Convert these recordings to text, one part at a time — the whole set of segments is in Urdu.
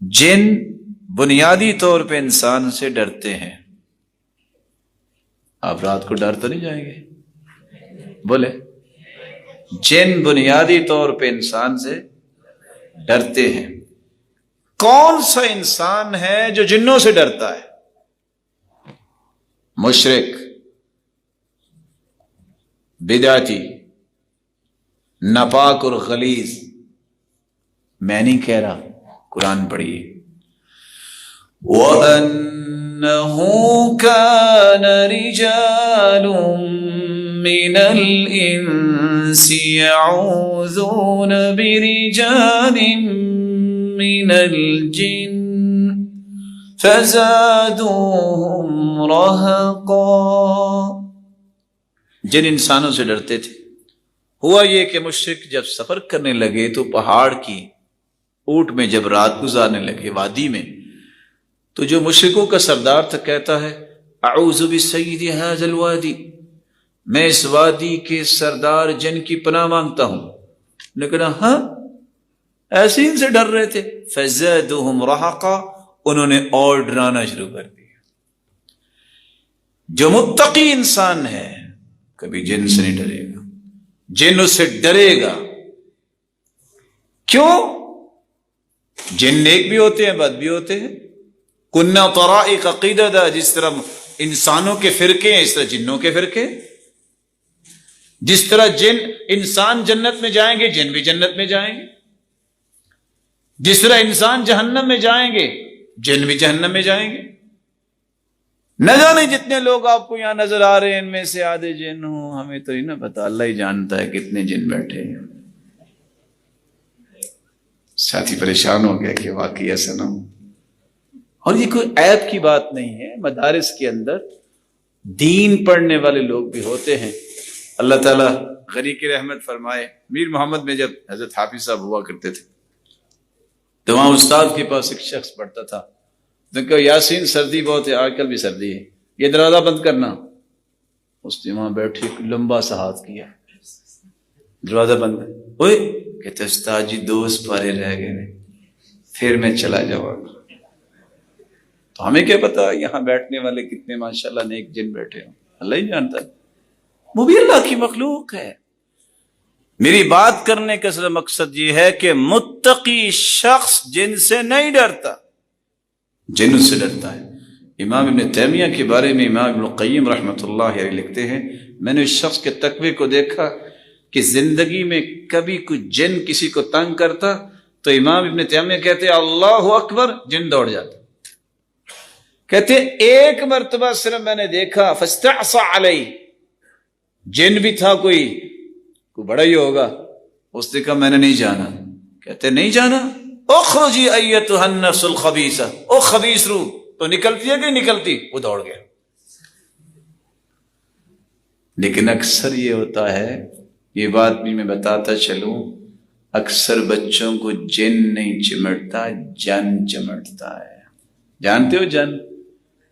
جن بنیادی طور پہ انسان سے ڈرتے ہیں. آپ رات کو ڈر تو نہیں جائیں گے؟ بولے. جن بنیادی طور پہ انسان سے ڈرتے ہیں. کون سا انسان ہے جو جنوں سے ڈرتا ہے؟ مشرک، بدعتی، ناپاک اور غلیظ. میں نہیں کہہ رہا، قرآن پڑھیے. وَأَنَّهُ كَانَ رِجَالٌ مِّنَ الْإِنسِ يَعُوذُونَ بِرِجَالٍ مِّنَ الْجِنِّ فَزَادُوهُمْ رَهَقًا. جن انسانوں سے ڈرتے تھے، ہوا یہ کہ مشرک جب سفر کرنے لگے تو پہاڑ کی اونٹ میں جب رات گزارنے لگے وادی میں، تو جو مشرکوں کا سردار تھا کہتا ہے اعوذ بسید ھذا الوادی، میں اس وادی کے سردار جن کی پناہ مانگتا ہوں. لیکن ہاں ایسے ہی ان سے ڈر رہے تھے. فزادوہم رہقا، انہوں نے اور ڈرانا شروع کر دیا. جو متقی انسان ہے کبھی جن سے نہیں ڈرے گا، جن اس سے ڈرے گا. کیوں؟ جن نیک بھی ہوتے ہیں، بد بھی ہوتے ہیں. کننا طرائق قددا، جس طرح انسانوں کے فرقے ہیں اس طرح جنوں کے فرقے. جس طرح جن انسان جنت میں جائیں گے، جن بھی جنت میں جائیں گے. جس طرح انسان جہنم میں جائیں گے، جن بھی جہنم میں جائیں گے. نہ جانے جتنے لوگ آپ کو یہاں نظر آ رہے ہیں ان میں سے آدھے جن ہوں، ہمیں تو ہی نہ پتا، اللہ ہی جانتا ہے کتنے جن بیٹھے ہیں. ساتھی پریشان ہو گیا کہ واقعی ایسا نہ ہو. اور یہ کوئی عیب کی بات نہیں ہے. مدارس کے اندر دین پڑھنے والے لوگ بھی ہوتے ہیں. اللہ تعالیٰ غنی کی رحمت فرمائے. میر محمد میں جب حضرت حافظ صاحب ہوا کرتے تھے تو وہاں استاد کے پاس ایک شخص پڑھتا تھا. تو کہ یاسین سردی بہت ہے، آج کل بھی سردی ہے، یہ دروازہ بند کرنا. اس نے وہاں بیٹھے ایک لمبا سا ہاتھ کیا، دروازہ بند کر. اوئے کہتے استاد جی 2 پارے رہ گئے، پھر میں چلا جاؤں گا. تو ہمیں کیا پتا یہاں بیٹھنے والے کتنے ماشاءاللہ نیک جن بیٹھے ہوں، اللہ ہی جانتا ہے. وہ بھی اللہ کی مخلوق ہے. میری بات کرنے کا صرف مقصد یہ ہے کہ متقی شخص جن سے نہیں ڈرتا، جن سے ڈرتا ہے. امام ابن تیمیہ کے بارے میں امام ابن القیم رحمۃ اللہ علیہ لکھتے ہیں، میں نے اس شخص کے تقوی کو دیکھا کہ زندگی میں کبھی کوئی جن کسی کو تنگ کرتا تو امام ابن تیمیہ کہتے اللہ اکبر، جن دوڑ جاتا. کہتے ایک مرتبہ صرف میں نے دیکھا فاستعصى علیہ، جن بھی تھا کوئی بڑا ہی ہوگا، اس نے کہا میں نے نہیں جانا. کہتے نہیں جانا؟ اخرجی ایتھا النفس الخبیثہ، او خبیث روح، تو نکلتی ہے کہ نکلتی؟ وہ دوڑ گیا. لیکن اکثر یہ ہوتا ہے، یہ بات بھی میں بتاتا چلوں، اکثر بچوں کو جن نہیں چمٹتا، جن چمٹتا ہے. جانتے ہو جن؟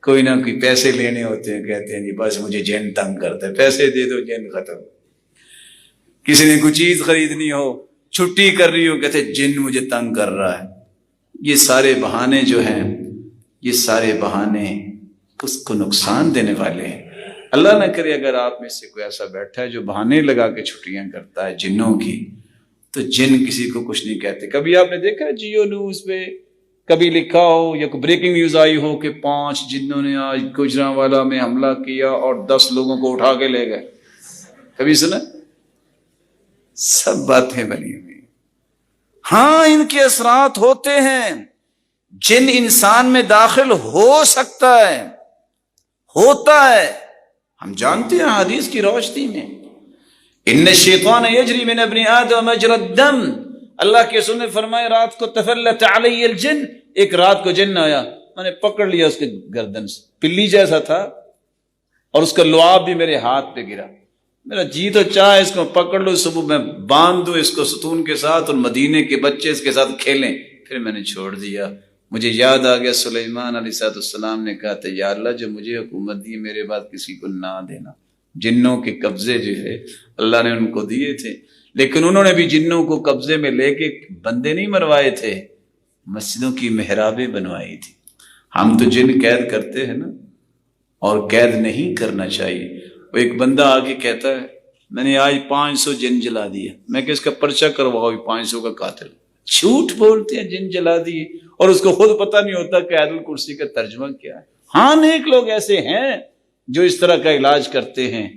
کوئی نہ کوئی پیسے لینے ہوتے ہیں، کہتے ہیں جی بس مجھے جن تنگ کرتا ہے، پیسے دے دو جن ختم. کسی نے کوئی چیز خریدنی ہو، چھٹی کر رہی ہو، کہتے جن مجھے تنگ کر رہا ہے. یہ سارے بہانے جو ہیں، یہ سارے بہانے اس کو نقصان دینے والے ہیں. اللہ نہ کرے اگر آپ میں سے کوئی ایسا بیٹھا ہے جو بہانے لگا کے چھٹیاں کرتا ہے جنوں کی، تو جن کسی کو کچھ نہیں کہتے. کبھی آپ نے دیکھا جیو نیوز پہ کبھی لکھا ہو یا کوئی بریکنگ نیوز آئی ہو کہ 5 جنوں نے آج گوجرانوالا میں حملہ کیا اور 10 لوگوں کو اٹھا کے لے گئے؟ کبھی سنا؟ سب باتیں بنی ہوئی. ہاں ان کے اثرات ہوتے ہیں. جن انسان میں داخل ہو سکتا ہے، ہوتا ہے، ہم جانتے ہیں حدیث کی روشنی میں ان الشیطان یجری من ابن آدم مجرى الدم. اللہ کے رسول نے فرمایا رات کو تفلت علی الجن، ایک رات کو جن آیا، میں نے پکڑ لیا اس کے گردن سے، پلی جیسا تھا اور اس کا لعاب بھی میرے ہاتھ پہ گرا. میرا جی تو چاہے اس کو پکڑ لو، صبح میں باندھ دوں اس کو ستون کے ساتھ اور مدینے کے بچے اس کے ساتھ کھیلیں. پھر میں نے چھوڑ دیا. مجھے یاد آ گیا سلیمان علیہ السلام نے کہا تھا یا اللہ جو مجھے حکومت دی میرے بعد کسی کو نہ دینا. جنوں کے قبضے جو ہے اللہ نے ان کو دیے تھے، لیکن انہوں نے بھی جنوں کو قبضے میں لے کے بندے نہیں مروائے تھے، مسجدوں کی محرابیں بنوائی تھی. ہم تو جن قید کرتے ہیں نا، اور قید نہیں کرنا چاہیے. وہ ایک بندہ آگے کہتا ہے میں نے آج 500 جن جلا دیے. میں کہ اس کا پرچہ کرواؤ، 500 کا قاتل. جھوٹ بولتے ہیں جن جلا دیے، اور اس کو خود پتہ نہیں ہوتا کہ آیت الکرسی کا ترجمہ کیا ہے. ہاں نیک لوگ ایسے ہیں جو اس طرح کا علاج کرتے ہیں،